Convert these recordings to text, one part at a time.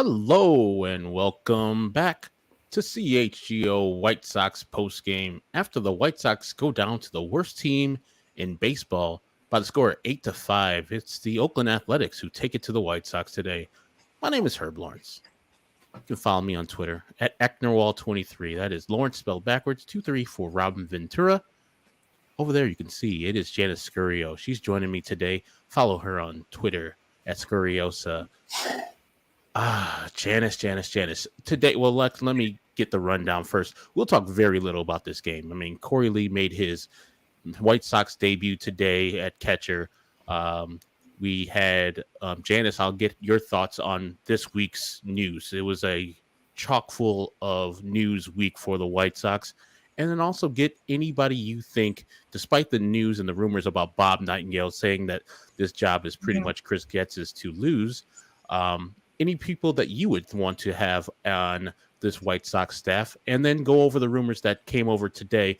Hello and welcome back to CHGO White Sox postgame after the White Sox go down to the worst team in baseball by the score of 8-5. It's the Oakland Athletics who take it to the White Sox today. My name is Herb Lawrence. You can follow me on Twitter at Ecknerwall23. That is Lawrence spelled backwards, 23 for Robin Ventura. Over there you can see it is Janice Scurio. She's joining me today. Follow her on Twitter at Scuriosa. Janice. Today, well, let me get the rundown first. We'll talk very little about this game. I mean, Korey Lee made his White Sox debut today at catcher. We had Janice. I'll get your thoughts on this week's news. It was a chock full of news week for the White Sox. And then also get anybody you think, despite the news and the rumors about Bob Nightingale saying that this job is pretty much Chris Getz's to lose. Any people that you would want to have on this White Sox staff, and then go over the rumors that came over today,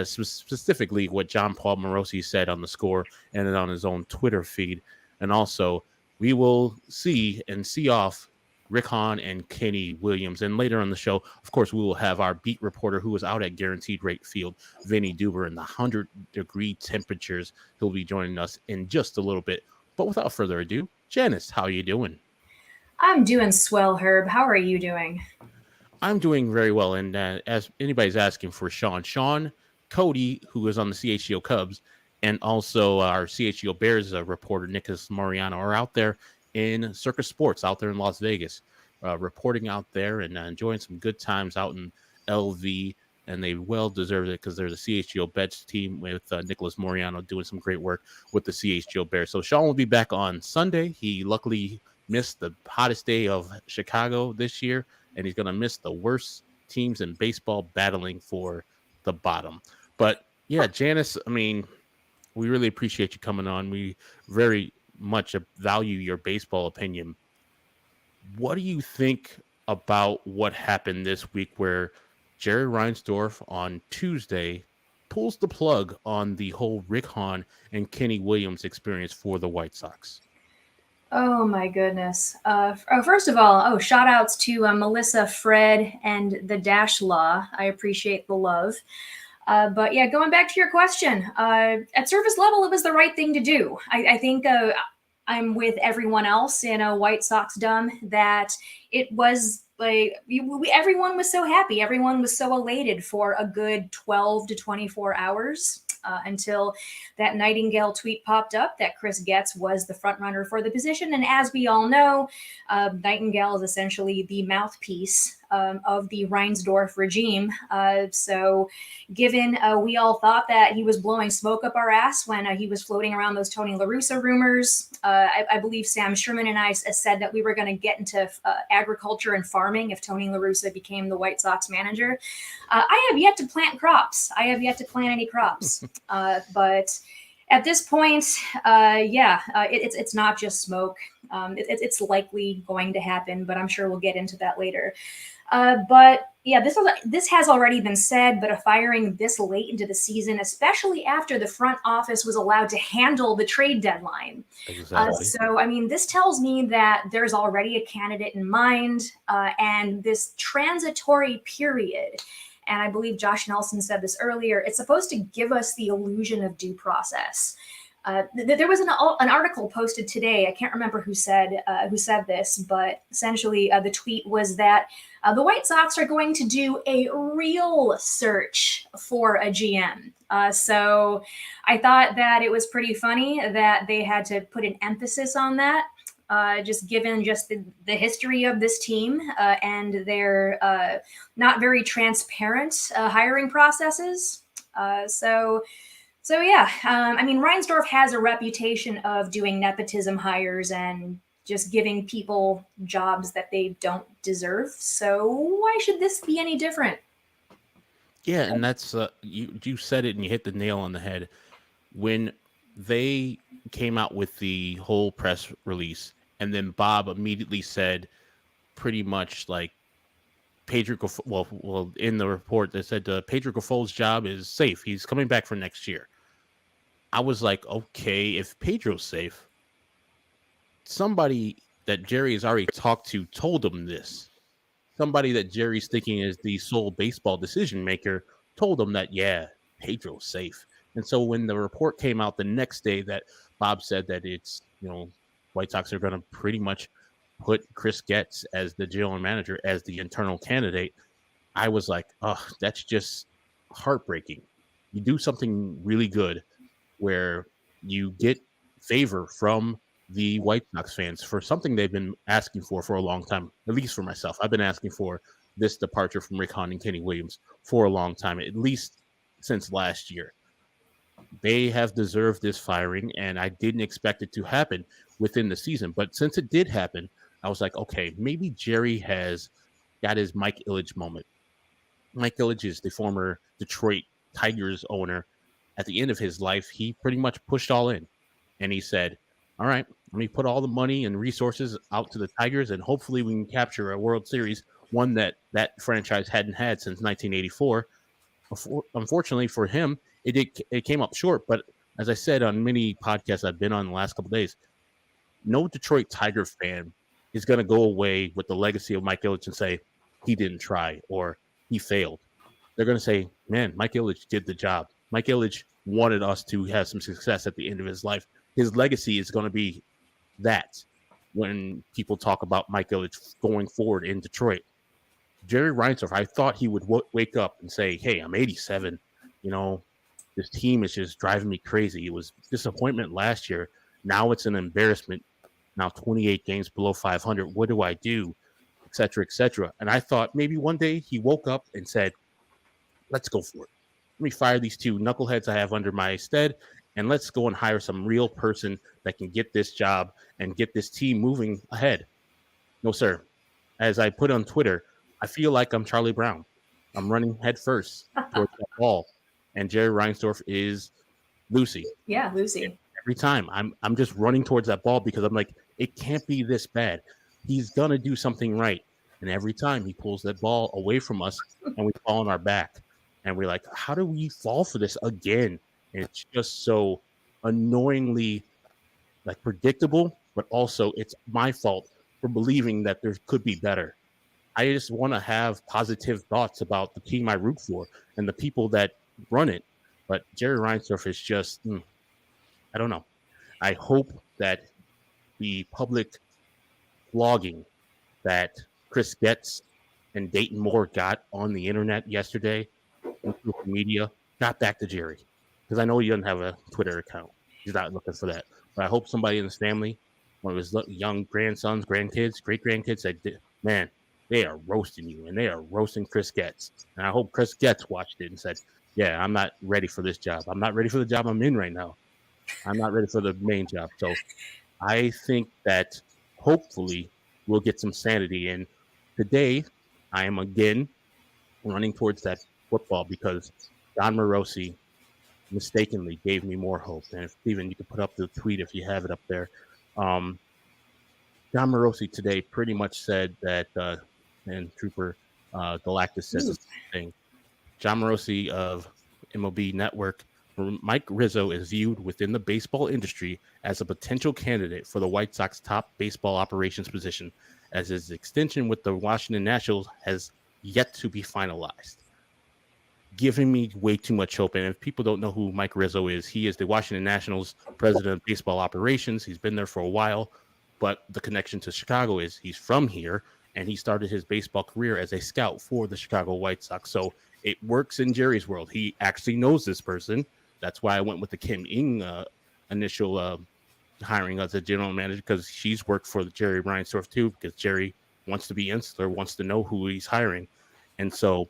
specifically what John Paul Morosi said on the score and then on his own Twitter feed. And also, we will see off Rick Hahn and Kenny Williams. And later on the show, of course, we will have our beat reporter who was out at Guaranteed Rate Field, Vinnie Duber, in the 100-degree temperatures. He'll be joining us in just a little bit. But without further ado, Janice, how are you doing? I'm doing swell, Herb. How are you doing? I'm doing very well. And as anybody's asking for Sean Cody, who is on the CHGO Cubs, and also our CHGO Bears reporter, Nicholas Moriano, are out there in Circus Sports, out there in Las Vegas, reporting out there and enjoying some good times out in LV. And they well deserve it because they're the CHGO Bets team with Nicholas Moriano doing some great work with the CHGO Bears. So Sean will be back on Sunday. He luckily missed the hottest day of Chicago this year, and he's going to miss the worst teams in baseball battling for the bottom. But yeah, Janice, I mean, we really appreciate you coming on. We very much value your baseball opinion. What do you think about what happened this week where Jerry Reinsdorf on Tuesday pulls the plug on the whole Rick Hahn and Kenny Williams experience for the White Sox? Oh my goodness. First of all, shout outs to Melissa, Fred, and the Dash Law. I appreciate the love. But yeah, going back to your question, at surface level, it was the right thing to do. I think I'm with everyone else in a White Sox dumb that it was like everyone was so happy. Everyone was so elated for a good 12 to 24 hours. Until that Nightingale tweet popped up that Chris Getz was the front runner for the position. And as we all know, Nightingale is essentially the mouthpiece of the Reinsdorf regime. So given we all thought that he was blowing smoke up our ass when he was floating around those Tony La Russa rumors, I believe Sam Sherman and I said that we were going to get into agriculture and farming if Tony La Russa became the White Sox manager. I have yet to plant crops. I have yet to plant any crops. But at this point, it's not just smoke. It's likely going to happen, but I'm sure we'll get into that later. But yeah, this has already been said, but a firing this late into the season, especially after the front office was allowed to handle the trade deadline. Exactly. So, I mean, this tells me that there's already a candidate in mind, and this transitory period. And I believe Josh Nelson said this earlier, it's supposed to give us the illusion of due process. There was an article posted today. I can't remember who said this, but essentially the tweet was that the White Sox are going to do a real search for a GM. So I thought that it was pretty funny that they had to put an emphasis on that. Just given the history of this team and their not very transparent hiring processes. So yeah, I mean, Reinsdorf has a reputation of doing nepotism hires and just giving people jobs that they don't deserve. So why should this be any different? Yeah, and that's you said it and you hit the nail on the head. When they came out with the whole press release, and then Bob immediately said pretty much like Pedro well in the report they said Pedro Gafol's job is safe. He's coming back for next year. I was like, okay, if Pedro's safe, somebody that Jerry has already talked to told him this. Somebody that Jerry's thinking is the sole baseball decision maker told him that, yeah, Pedro's safe. And so when the report came out the next day that Bob said that it's, White Sox are going to pretty much put Chris Getz as the general manager, as the internal candidate, I was like, oh, that's just heartbreaking. You do something really good where you get favor from the White Sox fans for something they've been asking for a long time, at least for myself. I've been asking for this departure from Rick Hahn and Kenny Williams for a long time, at least since last year. They have deserved this firing, and I didn't expect it to happen within the season. But since it did happen, I was like, okay, maybe Jerry has got his Mike Ilitch moment. Mike Ilitch is the former Detroit Tigers owner. At the end of his life, he pretty much pushed all in. And he said, all right, let me put all the money and resources out to the Tigers, and hopefully we can capture a World Series, one that franchise hadn't had since 1984. Unfortunately for him, it came up short. But as I said on many podcasts I've been on the last couple of days, no Detroit Tiger fan is going to go away with the legacy of Mike Ilitch and say he didn't try or he failed. They're going to say, man, Mike Ilitch did the job. Mike Ilitch wanted us to have some success at the end of his life. His legacy is going to be that when people talk about Mike Ilitch going forward in Detroit. Jerry Reinsdorf, I thought he would wake up and say, hey, I'm 87. This team is just driving me crazy. It was disappointment last year. Now it's an embarrassment. Now 28 games below 500. What do I do? Et cetera, et cetera. And I thought maybe one day he woke up and said, let's go for it. Let me fire these two knuckleheads I have under my stead, and let's go and hire some real person that can get this job and get this team moving ahead. No, sir. As I put on Twitter, I feel like I'm Charlie Brown. I'm running head first towards that ball, and Jerry Reinsdorf is Lucy. Yeah, Lucy. And every time I'm just running towards that ball because I'm like, it can't be this bad. He's gonna do something right. And every time he pulls that ball away from us and we fall on our back. And we're like, how do we fall for this again? And it's just so annoyingly predictable, but also it's my fault for believing that there could be better. I just want to have positive thoughts about the team I root for and the people that run it. But Jerry Reinsdorf is just, I don't know. I hope that the public blogging that Chris Getz and Dayton Moore got on the internet yesterday, social media, got back to Jerry, because I know he doesn't have a Twitter account. He's not looking for that. But I hope somebody in his family, one of his young grandsons, grandkids, great-grandkids, said, man, they are roasting you, and they are roasting Chris Getz. And I hope Chris Getz watched it and said, yeah, I'm not ready for this job. I'm not ready for the job I'm in right now. I'm not ready for the main job. So I think that hopefully we'll get some sanity. And today I am again running towards that football because Don Morosi mistakenly gave me more hope. And Stephen, you can put up the tweet if you have it up there. Don Morosi today pretty much said that, and Trooper Galactus says the same thing. John Morosi of MLB Network, Mike Rizzo is viewed within the baseball industry as a potential candidate for the White Sox top baseball operations position, as his extension with the Washington Nationals has yet to be finalized. Giving me way too much hope. And if people don't know who Mike Rizzo is, he is the Washington Nationals president of baseball operations. He's been there for a while, but the connection to Chicago is he's from here, and he started his baseball career as a scout for the Chicago White Sox. So it works in Jerry's world. He actually knows this person. That's why I went with the Kim Ng initial hiring as a general manager, because she's worked for the Jerry Reinsdorf too, because Jerry wants to be insular, wants to know who he's hiring. And so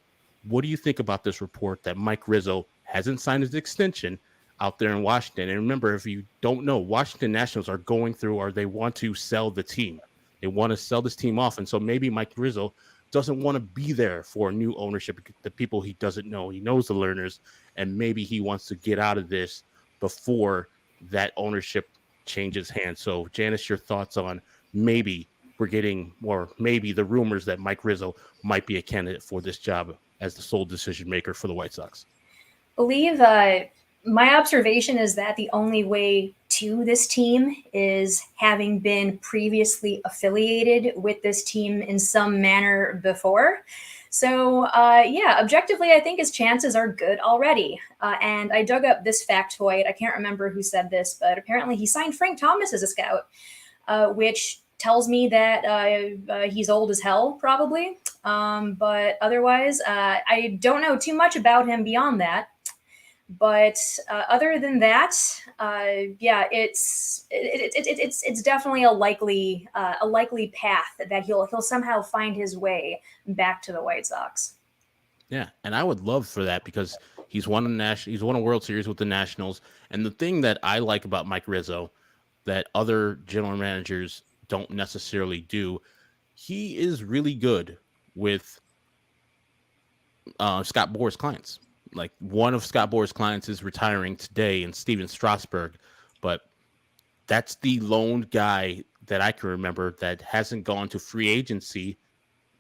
what do you think about this report that Mike Rizzo hasn't signed his extension out there in Washington? And remember, if you don't know, Washington Nationals are going through, or they want to sell the team. They want to sell this team off. And so maybe Mike Rizzo doesn't want to be there for new ownership, the people he doesn't know. He knows the learners, and maybe he wants to get out of this before that ownership changes hands. So, Janice, your thoughts on maybe we're getting, or maybe the rumors that Mike Rizzo might be a candidate for this job as the sole decision maker for the White Sox? I believe my observation is that the only way to this team is having been previously affiliated with this team in some manner before. So, yeah, objectively, I think his chances are good already. And I dug up this factoid. I can't remember who said this, but apparently he signed Frank Thomas as a scout, which tells me that he's old as hell, probably. But otherwise, I don't know too much about him beyond that. But other than that, yeah, it's definitely a likely path that he'll somehow find his way back to the White Sox. Yeah, and I would love for that because he's won a World Series with the Nationals, and the thing that I like about Mike Rizzo that other general managers don't necessarily do, he is really good with Scott Boras' clients. Like one of Scott Boras' clients is retiring today, and Steven Strasburg, but that's the lone guy that I can remember that hasn't gone to free agency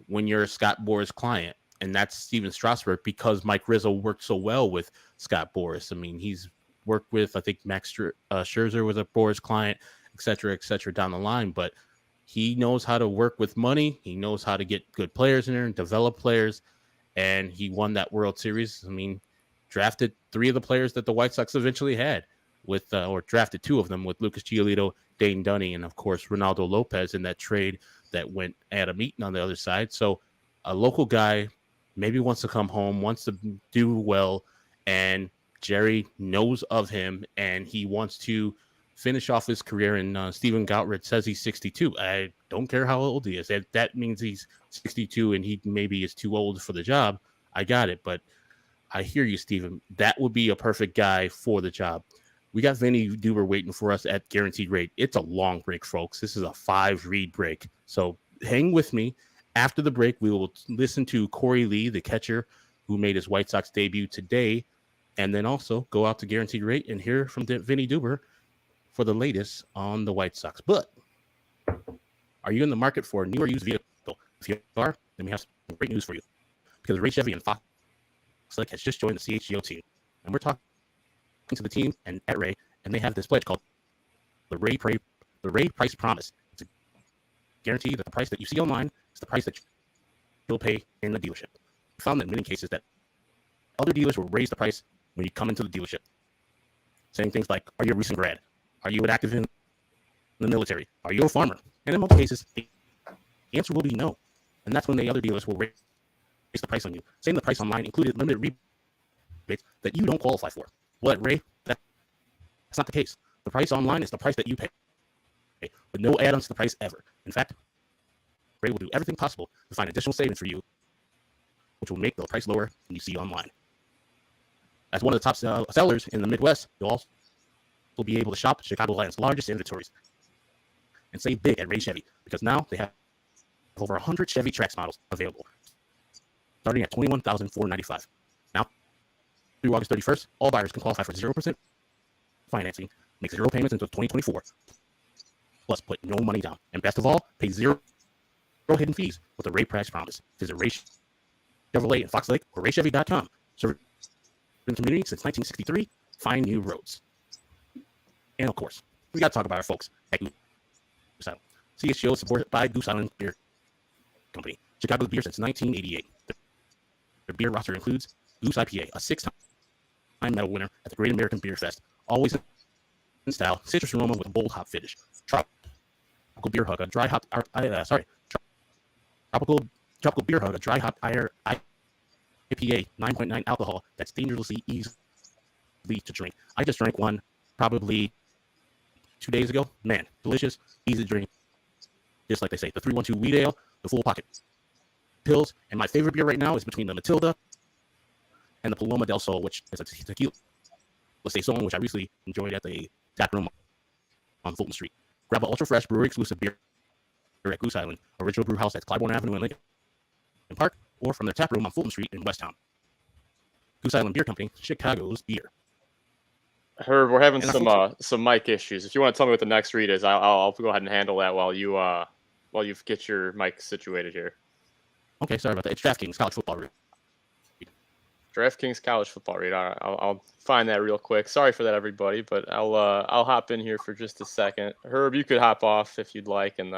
when you're a Scott Boras client, and that's Steven Strasburg because Mike Rizzo worked so well with Scott Boras. I mean, he's worked with, I think, Max Scherzer was a Boras client, et cetera, down the line, but he knows how to work with money. He knows how to get good players in there and develop players. And he won that World Series. I mean, drafted 3 of the players that the White Sox eventually had with, or drafted 2 of them with Lucas Giolito, Dane Dunning, and of course, Ronaldo Lopez in that trade that went Adam Eaton on the other side. So a local guy maybe wants to come home, wants to do well, and Jerry knows of him, and he wants to finish off his career. And Stephen Goutred says he's 62. I don't care how old he is. That means he's 62 and he maybe is too old for the job. I got it, but I hear you, Stephen. That would be a perfect guy for the job. We got Vinnie Duber waiting for us at Guaranteed Rate. It's a long break, folks. This is a 5-read break. So hang with me. After the break, we will listen to Korey Lee, the catcher who made his White Sox debut today, and then also go out to Guaranteed Rate and hear from Vinnie Duber for the latest on the White Sox. But are you in the market for a new or used vehicle? If you are, then we have some great news for you. Because Ray Chevy and Fox Lake has just joined the CHGO team. And we're talking to the team and at Ray, and they have this pledge called the Ray Price Promise. It's a guarantee that the price that you see online is the price that you'll pay in the dealership. We found that in many cases that other dealers will raise the price when you come into the dealership, saying things like, are you a recent grad? Are you an active in the military? Are you a farmer? And in most cases, the answer will be no. And that's when the other dealers will raise the price on you, saying the price online included limited rebates that you don't qualify for. Well, at Ray, that's not the case. The price online is the price that you pay, with no add-ons to the price ever. In fact, Ray will do everything possible to find additional savings for you, which will make the price lower than you see online. As one of the top sellers in the Midwest, you'll also be able to shop Chicagoland's largest inventories and save big at Ray Chevy, because now they have over 100 Chevy Trax models available, starting at $21,495. Now, through August 31st, all buyers can qualify for 0% financing, make 0 payments until 2024, plus put no money down. And best of all, pay 0 hidden fees with the Ray Price Promise. Visit Ray Chevrolet in Fox Lake or raychevy.com. Serving the community since 1963, find new roads. And of course, we got to talk about our folks at Goose Island. CHGO supported by Goose Island Beer Company, Chicago's beer since 1988. Their beer roster includes Goose IPA, a 6-time medal winner at the Great American Beer Fest, always in style, citrus aroma with a bold hop finish. Tropical beer hug, a dry hop. Tropical beer hug, a dry hop IPA, 9.9 alcohol that's dangerously easy to drink. I just drank one probably 2 days ago. Man, delicious, easy to drink. Just like they say, the 312 Wheat Ale, the Full Pocket Pills, and my favorite beer right now is between the Matilda and the Paloma del Sol, which is a tequila saison, which I recently enjoyed at the tap room on Fulton Street. Grab an ultra fresh brewery exclusive beer at Goose Island, original brew house at Clybourne Avenue in Lincoln Park, or from their tap room on Fulton Street in Westtown. Goose Island Beer Company, Chicago's beer. Herb, we're having some mic issues. If you want to tell me what the next read is, I'll go ahead and handle that while you get your mic situated here. Okay, sorry about that. It's DraftKings college football read. DraftKings college football radar. I'll find that real quick. Sorry for that, everybody, but I'll hop in here for just a second. Herb, you could hop off if you'd like, and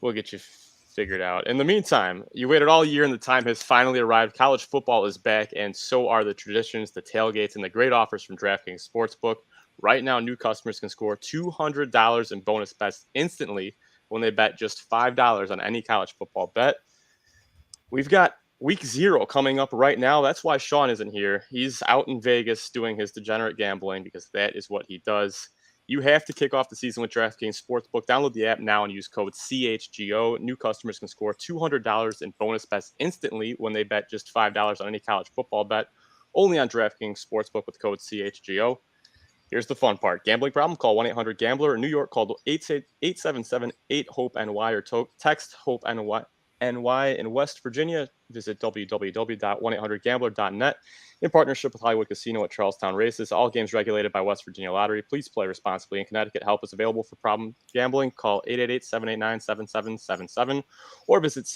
we'll get you figured out. In the meantime, you waited all year, and the time has finally arrived. College football is back, and so are the traditions, the tailgates, and the great offers from DraftKings Sportsbook. Right now, new customers can score $200 in bonus bets instantly when they bet just $5 on any college football bet. We've got Week 0 coming up right now. That's why Sean isn't here. He's out in Vegas doing his degenerate gambling because that is what he does. You have to kick off the season with DraftKings Sportsbook. Download the app now and use code CHGO. New customers can score $200 in bonus bets instantly when they bet just $5 on any college football bet. Only on DraftKings Sportsbook with code CHGO. Here's the fun part. Gambling problem? Call 1-800-GAMBLER. In New York, call 877-8-HOPE-NY or text HOPE-NY. In West Virginia, visit www.1800gambler.net in partnership with Hollywood Casino at Charlestown Races. All games regulated by West Virginia Lottery. Please play responsibly. In Connecticut, help is available for problem gambling. Call 888-789-7777 or visit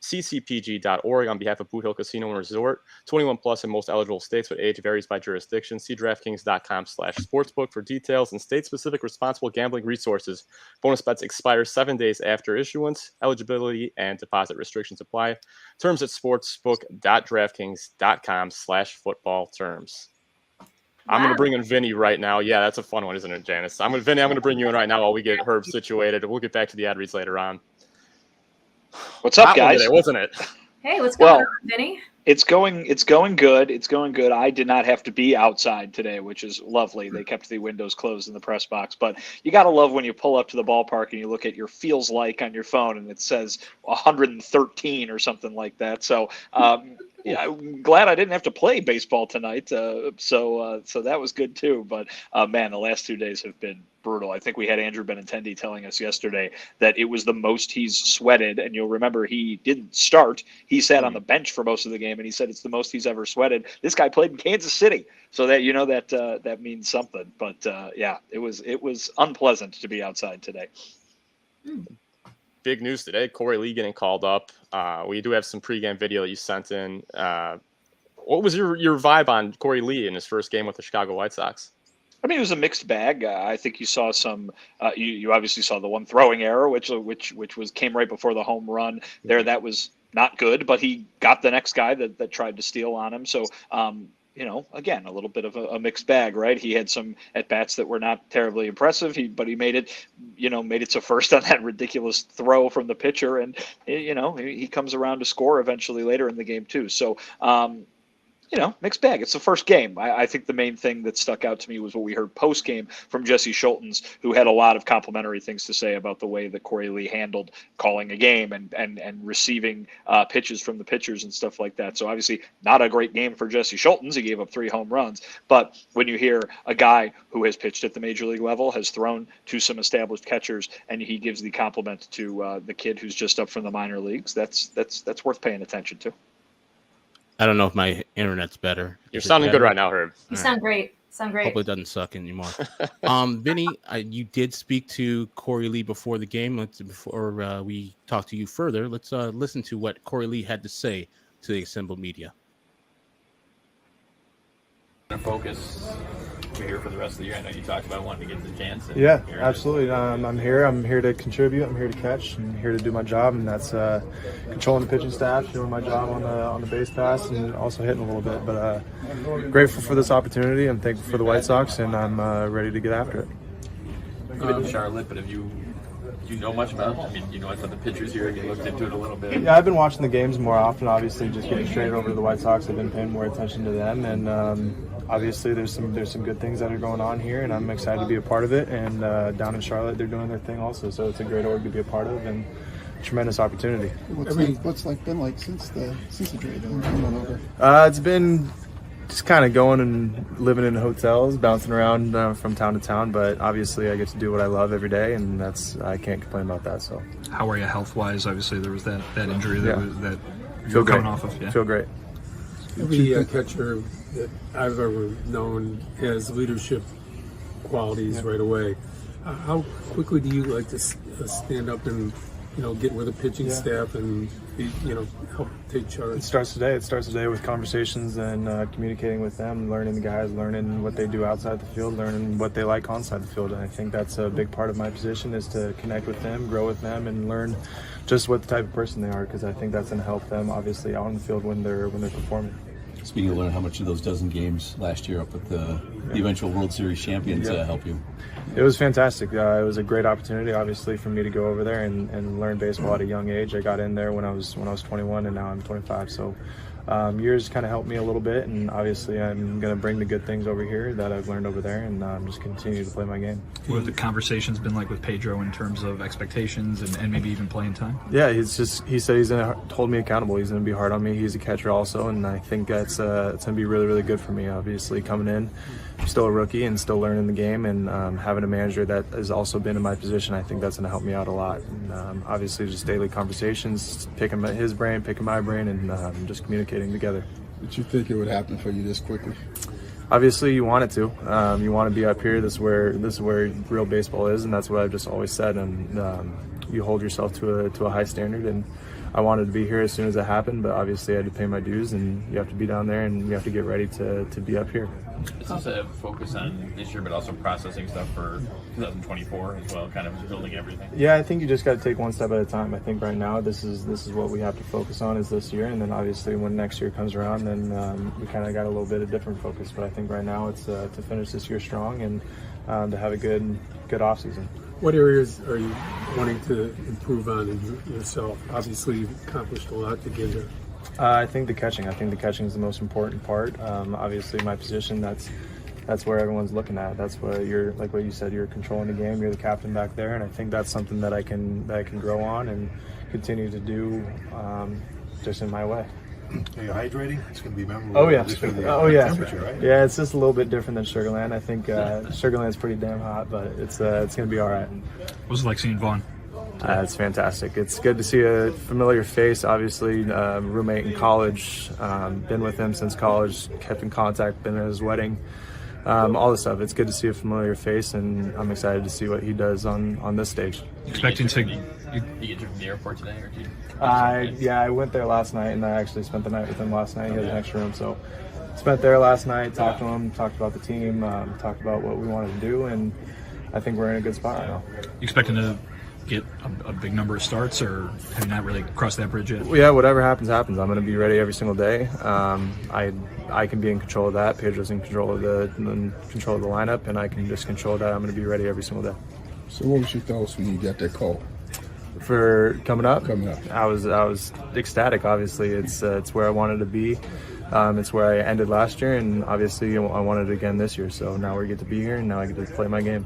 ccpg.org on behalf of Boot Hill Casino and Resort. 21 plus in most eligible states, but age varies by jurisdiction. See DraftKings.com/sportsbook for details and state-specific responsible gambling resources. Bonus bets expire 7 days after issuance. Eligibility and deposit restrictions apply. Terms at sportsbook.draftkings.com/football terms. Wow. I'm going to bring in Vinnie right now. Yeah, that's a fun one, isn't it, Janice? Vinnie, I'm going to bring you in right now while we get Herb situated. We'll get back to the ad reads later on. What's up, guys? Today, wasn't it? Hey, what's going on, Vinny? It's going good. It's going good. I did not have to be outside today, which is lovely. They kept the windows closed in the press box. But you got to love when you pull up to the ballpark and you look at your feels like on your phone and it says 113 or something like that. So yeah, I'm glad I didn't have to play baseball tonight. So that was good too. But man, the last 2 days have been brutal. I think we had Andrew Benintendi telling us yesterday that it was the most he's sweated. And you'll remember he didn't start. He sat on the bench for most of the game, and he said it's the most he's ever sweated. This guy played in Kansas City, so that that means something. But yeah, it was unpleasant to be outside today. Big news today: Korey Lee getting called up. We do have some pregame video that you sent in. What was your vibe on Korey Lee in his first game with the Chicago White Sox? I mean, it was a mixed bag. I think you saw some. You obviously saw the one throwing error, which came right before the home run. There, that was not good. But he got the next guy that tried to steal on him. So, again, a little bit of a mixed bag, right? He had some at bats that were not terribly impressive. But he made it to first on that ridiculous throw from the pitcher, and he comes around to score eventually later in the game too. So. Mixed bag. It's the first game. I think the main thing that stuck out to me was what we heard post-game from Jesse Schultens, who had a lot of complimentary things to say about the way that Korey Lee handled calling a game and receiving pitches from the pitchers and stuff like that. So obviously not a great game for Jesse Schultens. He gave up 3 home runs. But when you hear a guy who has pitched at the major league level, has thrown to some established catchers, and he gives the compliment to the kid who's just up from the minor leagues, that's worth paying attention to. I don't know if my internet's better. You're sounding good right now, Herb. You sound great. Hopefully it doesn't suck anymore. Vinny, you did speak to Korey Lee before the game. Before we talk to you further, let's listen to what Korey Lee had to say to the assembled media. Focus. You're here for the rest of the year. I know you talked about wanting to get the chance. Yeah, absolutely. I'm here. I'm here to contribute. I'm here to catch. I'm here to do my job, and that's controlling the pitching staff, doing my job on the base pass, and also hitting a little bit. But grateful for this opportunity. I'm thankful for the White Sox, and I'm ready to get after it. You've been in Charlotte, but do you know much about it? I mean, you know about the pitchers here. You looked into it a little bit. Yeah, I've been watching the games more often. Obviously, just getting straight over to the White Sox, I've been paying more attention to them, and obviously there's some good things that are going on here, and I'm excited to be a part of it. And down in Charlotte, they're doing their thing also, so it's a great org to be a part of and a tremendous opportunity. What's been like since the trade over? It's been just kind of going and living in hotels, bouncing around from town to town, but obviously I get to do what I love every day, and I can't complain about that. So, how are you health-wise? Obviously, there was that injury that you're coming off of. Yeah. Feel great. Every catcher that I've ever known has leadership qualities right away. How quickly do you like to stand up and get with the pitching staff and help take charge? It starts today. It starts today with conversations and communicating with them, learning the guys, learning what they do outside the field, learning what they like inside the field. And I think that's a big part of my position, is to connect with them, grow with them, and learn just what the type of person they are, because I think that's going to help them obviously out on the field when they're performing. Speaking of learning, how much of those dozen games last year up with the eventual World Series champions help you? It was fantastic. It was a great opportunity, obviously, for me to go over there and learn baseball at a young age. I got in there when I was 21, and now I'm 25. So years kind of helped me a little bit, and obviously I'm going to bring the good things over here that I've learned over there, and just continue to play my game. What have the conversations been like with Pedro in terms of expectations and maybe even playing time? Yeah, he said he's going to hold me accountable. He's going to be hard on me. He's a catcher also, and I think that's it's going to be really, really good for me. Obviously, coming in, I'm still a rookie and still learning the game, and having a manager that has also been in my position, I think that's going to help me out a lot. And obviously, just daily conversations, picking his brain, picking my brain, and just communicating together. Did you think it would happen for you this quickly? Obviously, you want it to. You want to be up here. This is where real baseball is, and that's what I've just always said. And you hold yourself to a high standard, and I wanted to be here as soon as it happened. But obviously, I had to pay my dues, and you have to be down there, and you have to get ready to be up here. Is this a focus on this year, but also processing stuff for 2024 as well, kind of building everything? Yeah, I think you just got to take one step at a time. I think right now this is what we have to focus on is this year, and then obviously when next year comes around, then we kind of got a little bit of different focus. But I think right now it's to finish this year strong and to have a good off season. What areas are you wanting to improve on in yourself? Obviously, you've accomplished a lot to get here. I think the catching. I think the catching is the most important part. Obviously, my position, that's where everyone's looking at. That's what you're, like what you said, you're controlling the game. You're the captain back there, and I think that's something that I can grow on and continue to do just in my way. Are you hydrating? It's going to be memorable. Oh yeah. Yeah. Temperature, right? Yeah, it's just a little bit different than Sugarland. I think Sugarland's pretty damn hot, but it's going to be all right. What was it like seeing Vaughn? It's fantastic. It's good to see a familiar face. Obviously, roommate in college. Been with him since college. Kept in contact. Been at his wedding. All this stuff. It's good to see a familiar face, and I'm excited to see what he does on this stage. Expecting to you get from the airport today, or do you? I went there last night, and I actually spent the night with him last night. He has an extra room, so spent there last night. Talked to him. Talked about the team. Talked about what we wanted to do, and I think we're in a good spot right now. You expecting to get a big number of starts, or have you not really crossed that bridge yet? Yeah, whatever happens. I'm going to be ready every single day. I can be in control of that. Pedro's in control of the lineup, and I can just control that. I'm going to be ready every single day. So what was your thoughts when you got that call? For coming up? Coming up. I was ecstatic, obviously. It's where I wanted to be. It's where I ended last year, and obviously I wanted it again this year. So now we get to be here, and now I get to play my game.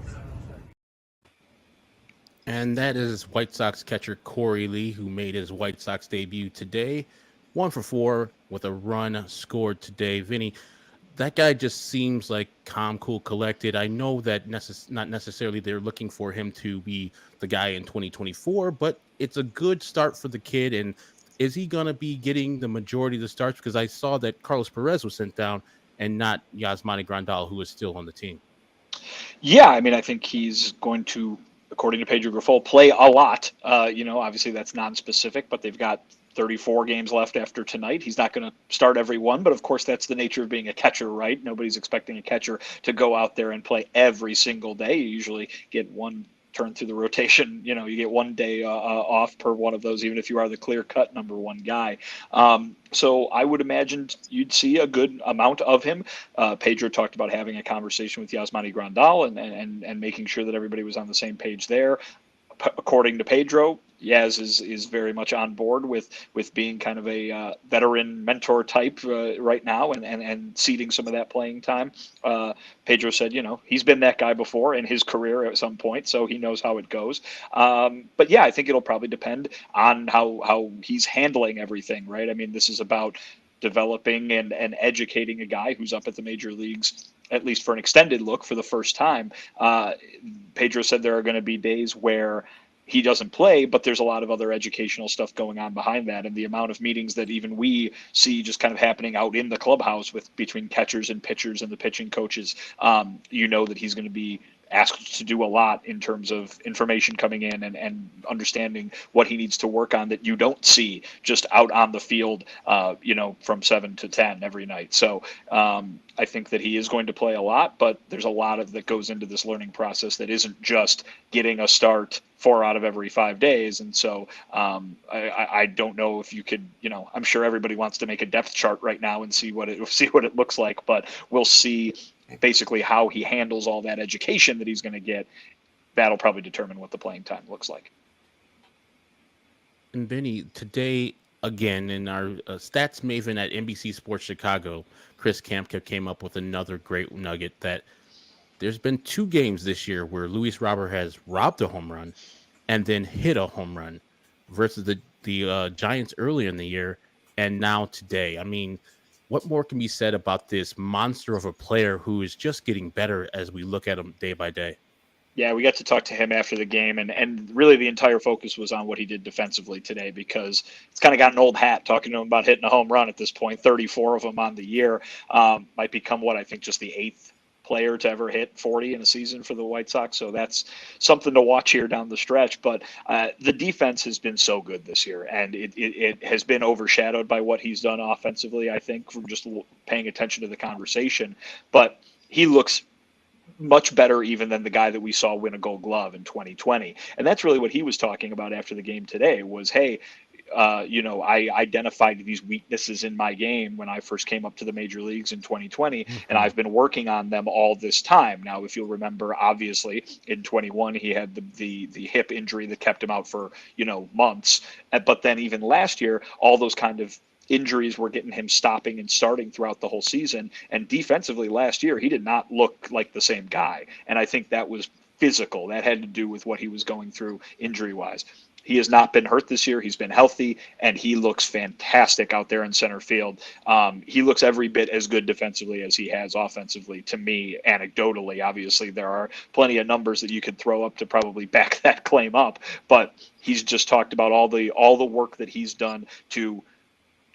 And that is White Sox catcher Korey Lee, who made his White Sox debut today. 1 for 4 with a run scored today. Vinnie, that guy just seems like calm, cool, collected. I know that not necessarily they're looking for him to be the guy in 2024, but it's a good start for the kid. And is he going to be getting the majority of the starts? Because I saw that Carlos Perez was sent down and not Yasmani Grandal, who is still on the team. Yeah, I mean, I think he's going to, according to Pedro Grifol, play a lot. Obviously that's non-specific, but they've got 34 games left after tonight. He's not going to start every one, but of course that's the nature of being a catcher, right? Nobody's expecting a catcher to go out there and play every single day. You usually get one turn through the rotation. You get 1 day off per one of those, even if you are the clear-cut number one guy. So I would imagine you'd see a good amount of him. Pedro talked about having a conversation with Yasmani Grandal and making sure that everybody was on the same page there. According to Pedro, Yaz is very much on board with being kind of a veteran mentor type right now and ceding some of that playing time. Pedro said, he's been that guy before in his career at some point, so he knows how it goes. But yeah, I think it'll probably depend on how he's handling everything, right? I mean, this is about developing and educating a guy who's up at the major leagues, at least for an extended look for the first time. Pedro said there are going to be days where he doesn't play, but there's a lot of other educational stuff going on behind that. And the amount of meetings that even we see just kind of happening out in the clubhouse between catchers and pitchers and the pitching coaches, that he's going to be asked to do a lot in terms of information coming in and understanding what he needs to work on that you don't see just out on the field, from 7 to 10 every night. So I think that he is going to play a lot, but there's a lot of that goes into this learning process that isn't just getting a start 4 out of every 5 days. And so I don't know if you could, I'm sure everybody wants to make a depth chart right now and see what it looks like, but we'll see basically how he handles all that education that he's going to get. That'll probably determine what the playing time looks like. And Vinny, today, again, in our stats maven at NBC Sports Chicago, Chris Kampka came up with another great nugget that there's been 2 games this year where Luis Robert has robbed a home run and then hit a home run versus the Giants earlier in the year and now today. I mean, what more can be said about this monster of a player who is just getting better as we look at him day by day? Yeah, we got to talk to him after the game, and really the entire focus was on what he did defensively today, because it's kind of got an old hat talking to him about hitting a home run at this point. 34 of them on the year, might become what I think just the 8th player to ever hit 40 in a season for the White Sox. So that's something to watch here down the stretch. But the defense has been so good this year, and it has been overshadowed by what he's done offensively, I think, from just paying attention to the conversation. But he looks much better even than the guy that we saw win a Gold Glove in 2020. And that's really what he was talking about after the game today was, hey, I identified these weaknesses in my game when I first came up to the major leagues in 2020, and I've been working on them all this time. Now, if you'll remember, obviously in 21, he had the hip injury that kept him out for, months. But then even last year, all those kind of injuries were getting him stopping and starting throughout the whole season. And defensively last year, he did not look like the same guy. And I think that was physical. That had to do with what he was going through injury-wise. He has not been hurt this year. He's been healthy, and he looks fantastic out there in center field. He looks every bit as good defensively as he has offensively to me, anecdotally. Obviously, there are plenty of numbers that you could throw up to probably back that claim up, but he's just talked about all the work that he's done to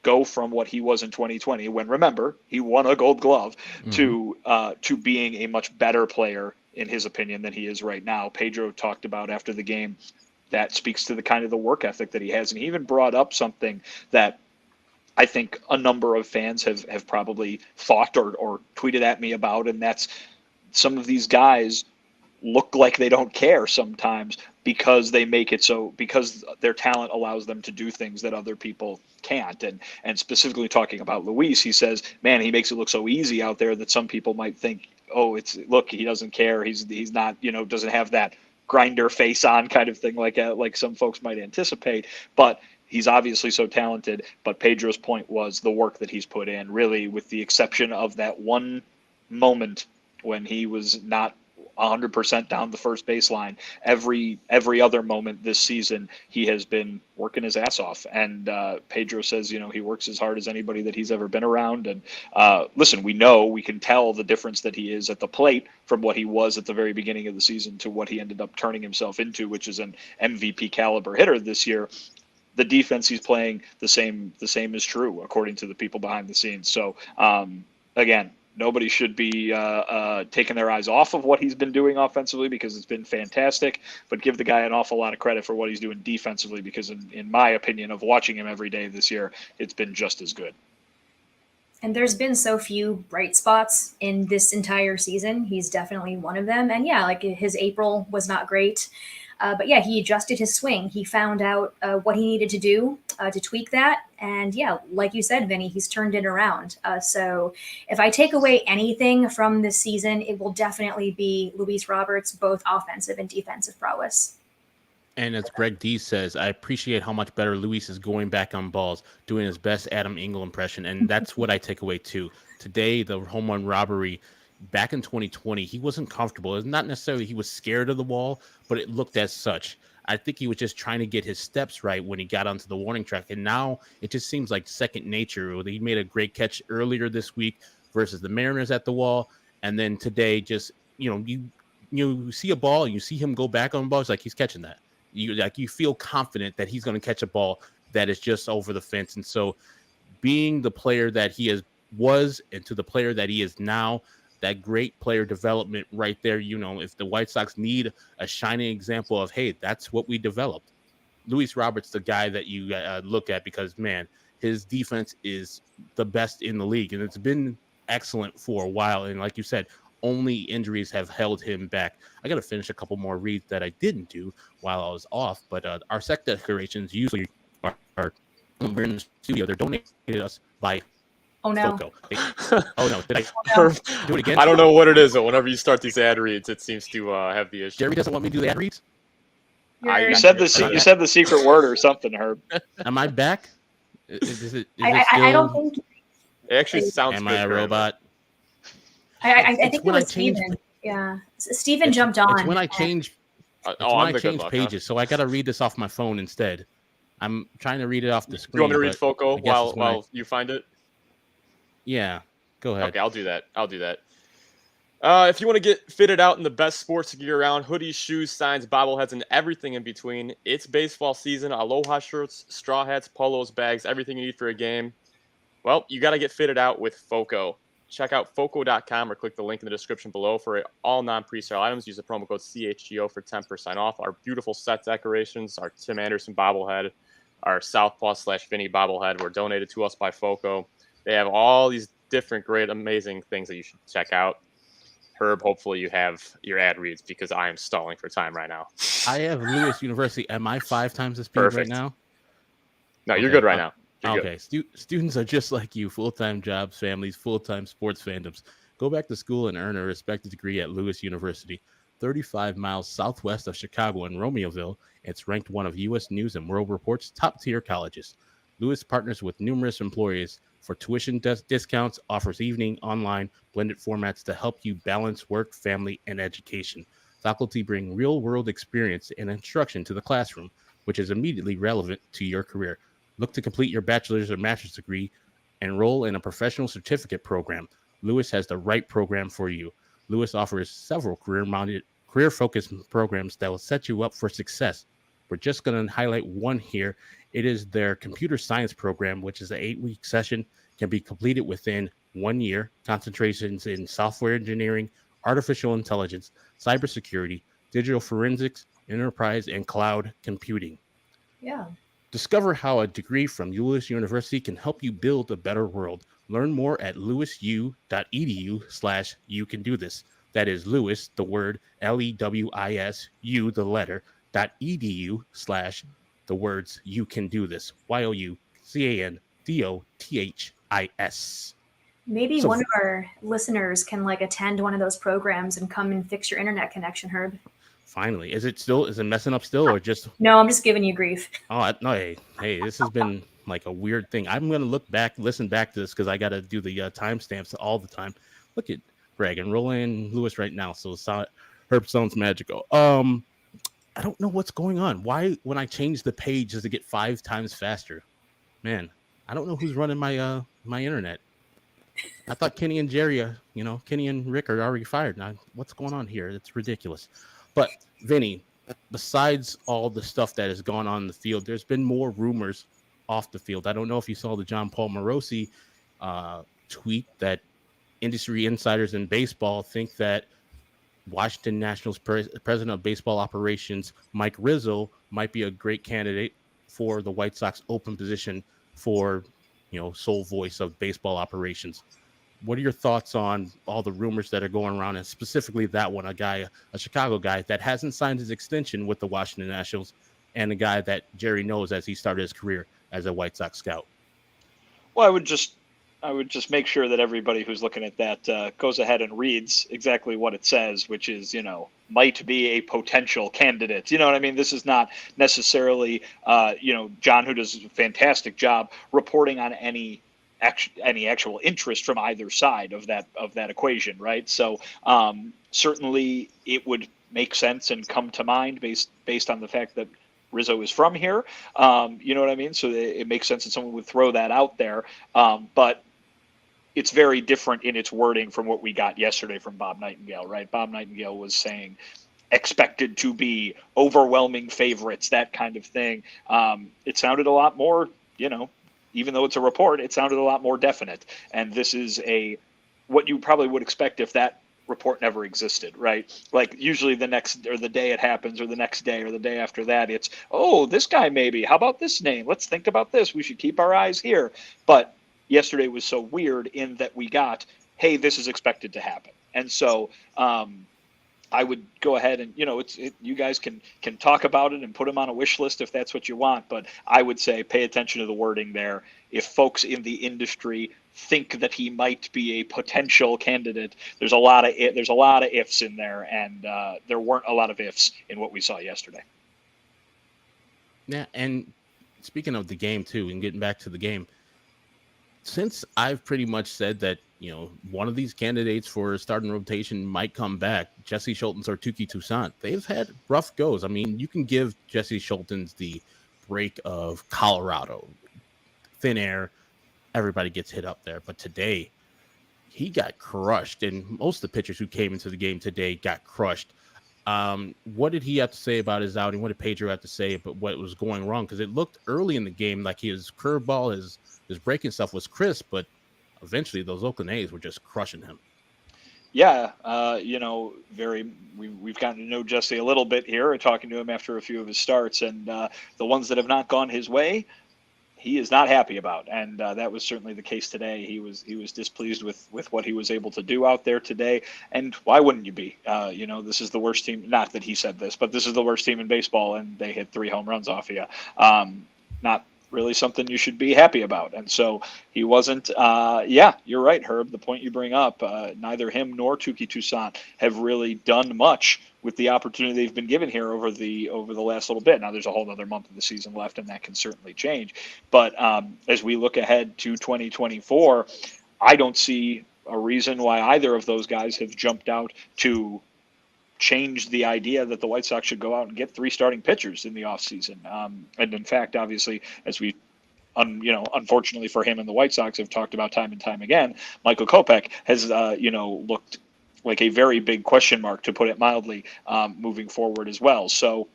go from what he was in 2020, when, remember, he won a Gold Glove, to being a much better player, in his opinion, than he is right now. Pedro talked about after the game that speaks to the kind of the work ethic that he has. And he even brought up something that I think a number of fans have probably thought or tweeted at me about, and that's some of these guys look like they don't care sometimes because they make it so, because their talent allows them to do things that other people can't. And specifically talking about Luis, he says, man, he makes it look so easy out there that some people might think, oh, look, he doesn't care. He's not, doesn't have that grinder face on kind of thing like some folks might anticipate. But he's obviously so talented. But Pedro's point was the work that he's put in, really, with the exception of that one moment when he was not 100% down the first baseline. Every other moment this season, he has been working his ass off. And Pedro says, he works as hard as anybody that he's ever been around. And listen, we can tell the difference that he is at the plate from what he was at the very beginning of the season to what he ended up turning himself into, which is an MVP caliber hitter this year. The defense he's playing, the same is true, according to the people behind the scenes. So again, nobody should be taking their eyes off of what he's been doing offensively, because it's been fantastic, but give the guy an awful lot of credit for what he's doing defensively, because in my opinion of watching him every day this year, it's been just as good. And there's been so few bright spots in this entire season. He's definitely one of them. And yeah, like his April was not great. But yeah, he adjusted his swing. He found out what he needed to do to tweak that. And yeah, like you said, Vinny, he's turned it around. So if I take away anything from this season, it will definitely be Luis Roberts' both offensive and defensive prowess. And as Greg D says, I appreciate how much better Luis is going back on balls, doing his best Adam Engel impression. And that's what I take away too. Today, the home run robbery, back in 2020, he wasn't comfortable. It's not necessarily he was scared of the wall, but it looked as such. I think he was just trying to get his steps right when he got onto the warning track. And now it just seems like second nature. He made a great catch earlier this week versus the Mariners at the wall. And then today, just, you see a ball and you see him go back on the ball. It's like he's catching that. You feel confident that he's going to catch a ball that is just over the fence. And so being the player that he was and to the player that he is now, that great player development right there. You know, if the White Sox need a shining example of, hey, that's what we developed, Luis Roberts, the guy that you look at, because, man, his defense is the best in the league, and it's been excellent for a while. And like you said, only injuries have held him back. I got to finish a couple more reads that I didn't do while I was off, but our sec decorations usually are we're in the studio. They're donated us by Oh no. Foco. Oh no, did I do it again? I don't know what it is, but whenever you start these ad reads, it seems to have the issue. Jerry doesn't want me to do the ad reads? You said the secret word or something, Herb. Am I back? Is it I don't think. It actually sounds. Am good, I a robot? I think it when was I changed- Steven. Yeah, Steven jumped on. It's when I change. It's when I change pages, so I got to read this off my phone instead. I'm trying to read it off the screen. You want me to read Foco I guess while you find it? Yeah, go ahead. Okay, I'll do that. If you want to get fitted out in the best sports gear around, hoodies, shoes, signs, bobbleheads, and everything in between, it's baseball season. Aloha shirts, straw hats, polos, bags, everything you need for a game. Well, you got to get fitted out with Foco. Check out foco.com or click the link in the description below for all non-presale items. Use the promo code CHGO for 10% off. Our beautiful set decorations, our Tim Anderson bobblehead, our Southpaw/Vinnie bobblehead were donated to us by Foco. They have all these different, great, amazing things that you should check out. Herb, hopefully you have your ad reads because I am stalling for time right now. I have Lewis University. Am I 5 times the speed Perfect. right now? No, you're good right now. You're okay. Students are just like you. Full-time jobs, families, full-time sports fandoms. Go back to school and earn a respected degree at Lewis University. 35 miles southwest of Chicago in Romeoville, it's ranked one of U.S. News and World Report's top-tier colleges. Lewis partners with numerous employers for tuition discounts, offers evening, online, blended formats to help you balance work, family, and education. Faculty bring real-world experience and instruction to the classroom, which is immediately relevant to your career. Look to complete your bachelor's or master's degree. Enroll in a professional certificate program. Lewis has the right program for you. Lewis offers several career-focused programs that will set you up for success. We're just going to highlight one here. It is their computer science program, which is an 8-week session, can be completed within 1 year. Concentrations in software engineering, artificial intelligence, cybersecurity, digital forensics, enterprise, and cloud computing. Yeah. Discover how a degree from Lewis University can help you build a better world. Learn more at lewisu.edu/you-can-do-this. That is Lewis, the word, LEWISU, the letter, .edu/the words, you can do this. YOUCANDOTHIS. Maybe one of our listeners can attend one of those programs and come and fix your internet connection, Herb. Finally. Is it messing up still, or just? No, I'm just giving you grief. Oh, no. Hey, this has been like a weird thing. I'm going to listen back to this because I got to do the timestamps all the time. Look at Greg and roll in Lewis right now. So Herb sounds magical. I don't know what's going on. Why, when I change the page, does it get 5 times faster? Man, I don't know who's running my my internet. I thought Kenny and Jerry, Kenny and Rick are already fired. Now, what's going on here? It's ridiculous. But Vinny, besides all the stuff that has gone on in the field, there's been more rumors off the field. I don't know if you saw the John Paul Morosi tweet that industry insiders in baseball think that Washington Nationals president of baseball operations, Mike Rizzo, might be a great candidate for the White Sox open position for, sole voice of baseball operations. What are your thoughts on all the rumors that are going around, and specifically that one, a Chicago guy that hasn't signed his extension with the Washington Nationals, and a guy that Jerry knows as he started his career as a White Sox scout? Well, I would just make sure that everybody who's looking at that goes ahead and reads exactly what it says, which is, might be a potential candidate. You know what I mean? This is not necessarily, John, who does a fantastic job reporting on any actual interest from either side of that equation, right? So certainly it would make sense and come to mind based on the fact that Rizzo is from here. You know what I mean? So it makes sense that someone would throw that out there. But it's very different in its wording from what we got yesterday from Bob Nightingale, right? Bob Nightingale was saying expected to be overwhelming favorites, that kind of thing. It sounded a lot more, even though it's a report, it sounded a lot more definite. And this is a what you probably would expect if that report never existed, right? Like usually the next or the day it happens or the next day or the day after that, it's, oh, this guy maybe. How about this name? Let's think about this. We should keep our eyes here. But yesterday was so weird in that we got, hey, this is expected to happen. And so I would go ahead and, you guys can talk about it and put them on a wish list if that's what you want. But I would say pay attention to the wording there. If folks in the industry think that he might be a potential candidate, there's a lot of ifs in there, and there weren't a lot of ifs in what we saw yesterday. Yeah, and speaking of the game too, and getting back to the game, since I've pretty much said that, one of these candidates for starting rotation might come back, Jesse Schultens or Tuki Toussaint, they've had rough goes. I mean, you can give Jesse Schultens the break of Colorado, thin air, everybody gets hit up there. But today, he got crushed, and most of the pitchers who came into the game today got crushed. What did he have to say about his outing? What did Pedro have to say about what was going wrong? Because it looked early in the game like his curveball, his breaking stuff was crisp, but eventually those Oakland A's were just crushing him. Yeah, we've gotten to know Jesse a little bit here, talking to him after a few of his starts, and the ones that have not gone his way, he is not happy about, and that was certainly the case today. He was displeased with what he was able to do out there today, and why wouldn't you be? This is the worst team. Not that he said this, but this is the worst team in baseball, and they hit 3 home runs off of you. Not really something you should be happy about. And so he wasn't. You're right, Herb. The point you bring up, neither him nor Tuki Toussaint have really done much with the opportunity they've been given here over the last little bit. Now there's a whole other month of the season left, and that can certainly change. But as we look ahead to 2024, I don't see a reason why either of those guys have jumped out to change the idea that the White Sox should go out and get 3 starting pitchers in the offseason. And in fact, obviously, as we unfortunately for him and the White Sox have talked about time and time again, Michael Kopech has looked like a very big question mark, to put it mildly, moving forward as well. So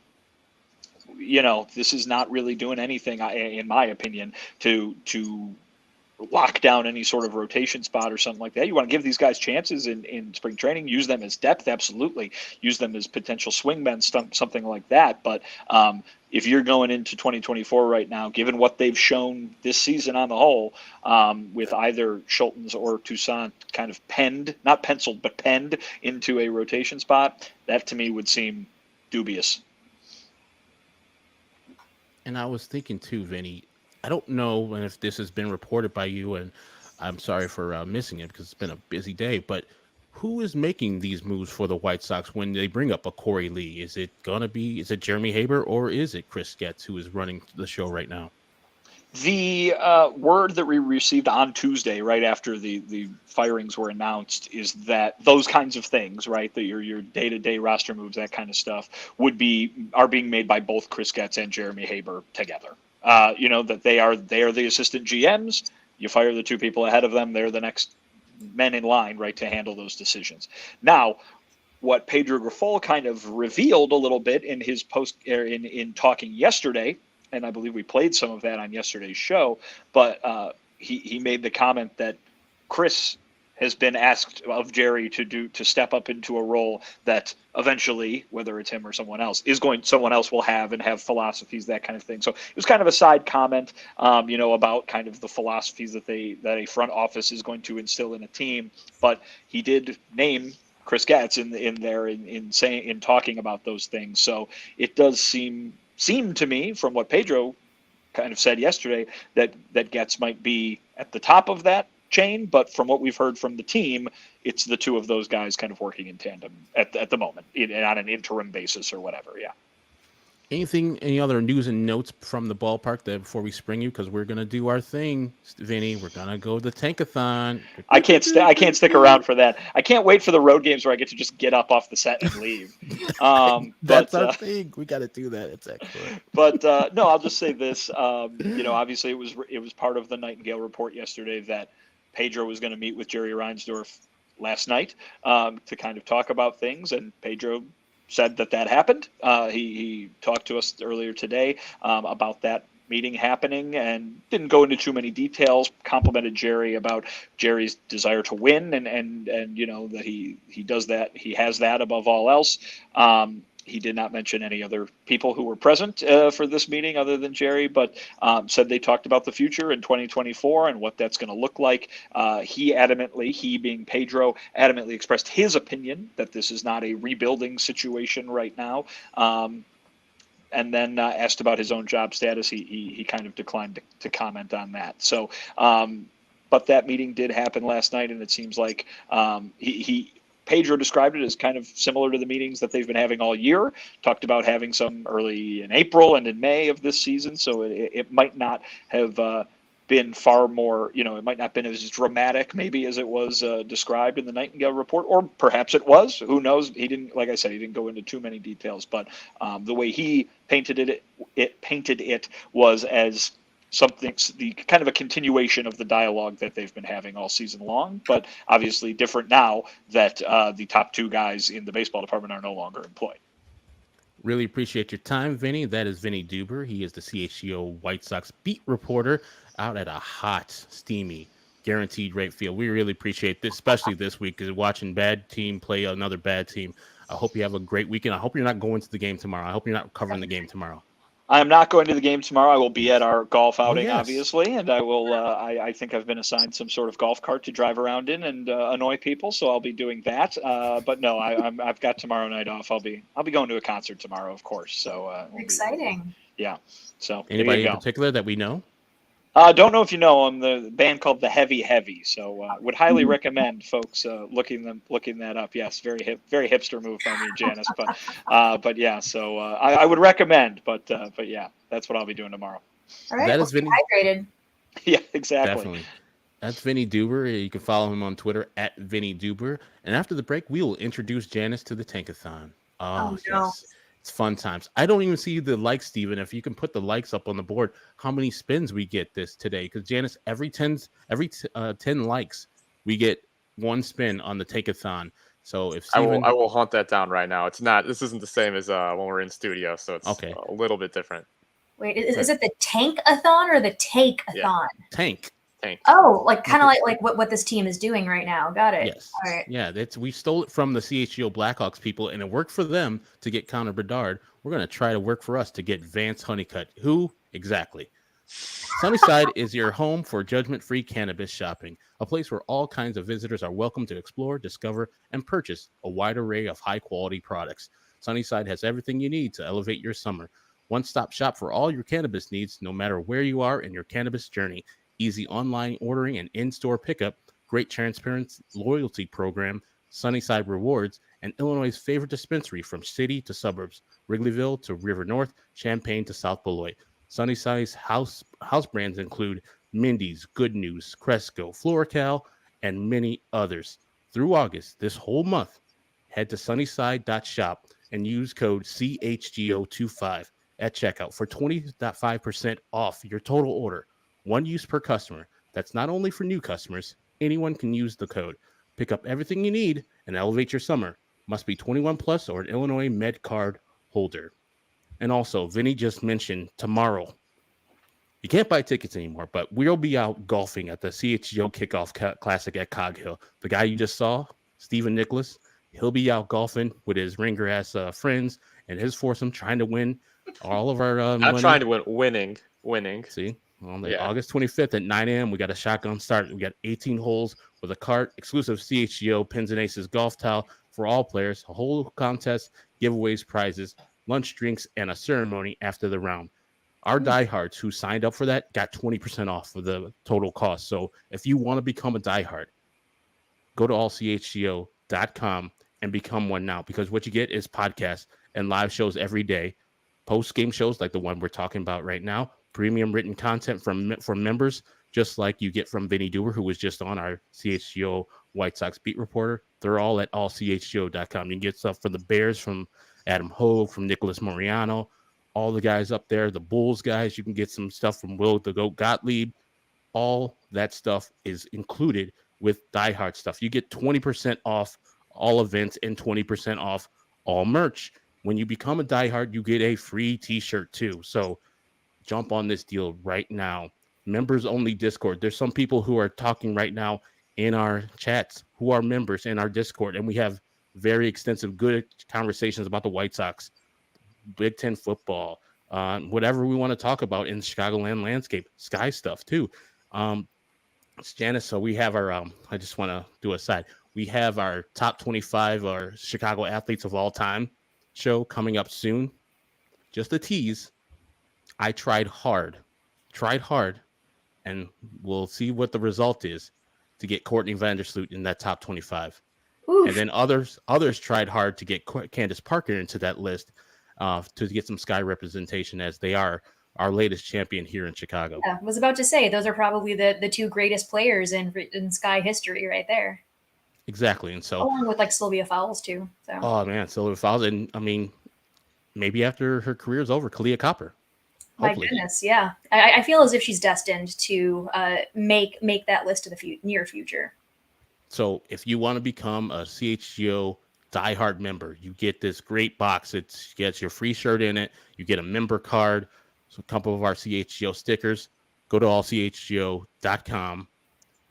this is not really doing anything, in my opinion, to lock down any sort of rotation spot or something like that. You want to give these guys chances in spring training, use them as depth, absolutely. Use them as potential swingmen, something like that. But if you're going into 2024 right now, given what they've shown this season on the whole, with either Schultens or Toussaint kind of not penciled, but penned into a rotation spot, that to me would seem dubious. And I was thinking too, Vinny, I don't know if this has been reported by you, and I'm sorry for missing it because it's been a busy day, but who is making these moves for the White Sox when they bring up a Korey Lee? Is it Jeremy Haber, or is it Chris Getz who is running the show right now? The word that we received on Tuesday, right after the firings were announced, is that those kinds of things, right, that your day-to-day roster moves, that kind of stuff, are being made by both Chris Getz and Jeremy Haber together. That they are the assistant GMs. You fire the 2 people ahead of them; they're the next men in line, right, to handle those decisions. Now, what Pedro Grifol kind of revealed a little bit in his in talking yesterday, and I believe we played some of that on yesterday's show, but he made the comment that Chris has been asked of Jerry to step up into a role that eventually, whether it's him or someone else will have philosophies, that kind of thing. So it was kind of a side comment, about kind of the philosophies that a front office is going to instill in a team. But he did name Chris Getz in talking about those things. So it does seem to me, from what Pedro kind of said yesterday, that Getz might be at the top of that chain, but from what we've heard from the team, it's the 2 of those guys kind of working in tandem at the moment, on an interim basis or whatever. Yeah. Any other news and notes from the ballpark before we spring you? Because we're gonna do our thing, Vinny. We're gonna go to the Tank-a-thon. I can't stick around for that. I can't wait for the road games where I get to just get up off the set and leave. That's our thing. We got to do that. It's excellent. But no, I'll just say this. Obviously it was part of the Nightingale report yesterday that Pedro was going to meet with Jerry Reinsdorf last night to kind of talk about things, and Pedro said that happened. He talked to us earlier today about that meeting happening and didn't go into too many details, complimented Jerry about Jerry's desire to win and that he does that, he has that above all else. He did not mention any other people who were present for this meeting other than Jerry, but said they talked about the future in 2024 and what that's going to look like. He being Pedro, adamantly expressed his opinion that this is not a rebuilding situation right now. And then asked about his own job status. He kind of declined to comment on that. So, but that meeting did happen last night, and it seems like Pedro described it as kind of similar to the meetings that they've been having all year. Talked about having some early in April and in May of this season. So it might not have been far more, it might not have been as dramatic maybe as it was described in the Nightingale report, or perhaps it was. Who knows? He didn't, like I said, he didn't go into too many details, but the way he painted it was as something, the kind of a continuation of the dialogue that they've been having all season long, but obviously different now that the top two guys in the baseball department are no longer employed. Really appreciate your time, Vinny. That is Vinnie Duber. He is the CHGO White Sox beat reporter out at a hot, steamy, guaranteed rate field. We really appreciate this, especially this week, because watching bad team play another bad team. I hope you have a great weekend. I hope you're not going to the game tomorrow. I hope you're not covering the game tomorrow. I am not going to the game tomorrow. I will be at our golf outing, yes. obviously, and I will. I think I've been assigned some sort of golf cart to drive around in and annoy people, so I'll be doing that. But no, I've got tomorrow night off. I'll be going to a concert tomorrow, of course. So exciting. Yeah. So anybody in particular that we know? Don't know if you know them. The band called the Heavy Heavy. So would highly recommend folks looking that up. Yes, very hipster move by me, Janice. But yeah. So I would recommend. But yeah, that's what I'll be doing tomorrow. All right. That is Vinny. Hydrated. Yeah, exactly. Definitely. That's Vinnie Duber. You can follow him on Twitter at Vinnie Duber. And after the break, we will introduce Janice to the Tank-a-thon. Oh no. Yes. It's fun times. I don't even see the likes, Steven. If you can put the likes up on the board, how many spins we get this today? Because Janice, every 10 likes, we get one spin on the Tank-a-thon. So if Steven... I will hunt that down right now. This isn't the same as when we're in studio, so it's okay. A little bit different. Wait, is it the Tank-a-thon or the Take-a-thon? Yeah. Tank. Oh, kind of like what this team is doing right now. Got it. Yes. All right. Yeah, we stole it from the CHGO Blackhawks people, and it worked for them to get Connor Bedard. We're going to try to work for us to get Vance Honeycutt. Who exactly? Sunnyside is your home for judgment-free cannabis shopping, a place where all kinds of visitors are welcome to explore, discover, and purchase a wide array of high-quality products. Sunnyside has everything you need to elevate your summer. One-stop shop for all your cannabis needs, no matter where you are in your cannabis journey. Easy online ordering and in-store pickup, great transparent loyalty program, Sunnyside Rewards, and Illinois' favorite dispensary from city to suburbs, Wrigleyville to River North, Champaign to South Beloit. Sunnyside's house brands include Mindy's, Good News, Cresco, Floracal, and many others. Through August, this whole month, head to sunnyside.shop and use code CHGO25 at checkout for 20.5% off your total order. One use per customer. That's not only for new customers. Anyone can use the code. Pick up everything you need and elevate your summer. Must be 21 plus or an Illinois Med card holder. And also, Vinny just mentioned tomorrow. You can't buy tickets anymore, but we'll be out golfing at the CHGO Kickoff Classic at Cog Hill. The guy you just saw, Stephen Nicholas, he'll be out golfing with his ringer-ass friends and his foursome trying to win all of our Not money. trying to win, winning. See? On August 25th at 9 a.m., we got a shotgun start. We got 18 holes with a cart, exclusive CHGO Pins and Aces golf towel for all players, a whole contest, giveaways, prizes, lunch, drinks, and a ceremony after the round. Our diehards who signed up for that got 20% off of the total cost. So if you want to become a diehard, go to allchgo.com and become one now, because what you get is podcasts and live shows every day, post-game shows like the one we're talking about right now, premium written content from members, just like you get from Vinnie Duber, who was just on our CHGO White Sox beat reporter. They're all at allchgo.com. You can get stuff for the Bears from Adam Hogue, from Nicholas Moriano, all the guys up there, the Bulls guys. You can get some stuff from Will the Goat Gottlieb. All that stuff is included with diehard stuff. You get 20% off all events and 20% off all merch. When you become a diehard, you get a free t-shirt too. So jump on this deal right now. Members only Discord. There's some people who are talking right now in our chats who are members in our Discord, and we have very extensive, good conversations about the White Sox, Big Ten football, whatever we want to talk about in the Chicagoland landscape, Sky stuff too. It's Janice. So we have our, I just want to do a side. We have our top 25 or Chicago athletes of all time show coming up soon. Just a tease. I tried hard, and we'll see what the result is to get Courtney Vandersloot in that top 25. Oof. And then others tried hard to get Candace Parker into that list to get some Sky representation, as they are our latest champion here in Chicago. Yeah, I was about to say, those are probably the two greatest players in Sky history right there. Exactly. And so, along with like Sylvia Fowles too. So. Oh man, Sylvia Fowles. And I mean, maybe after her career is over, Kalia Copper. Hopefully. My goodness, yeah. I feel as if she's destined to make that list of the near future. So if you want to become a CHGO diehard member, you get this great box. It gets your free shirt in it. You get a member card, so a couple of our CHGO stickers. Go to allchgo.com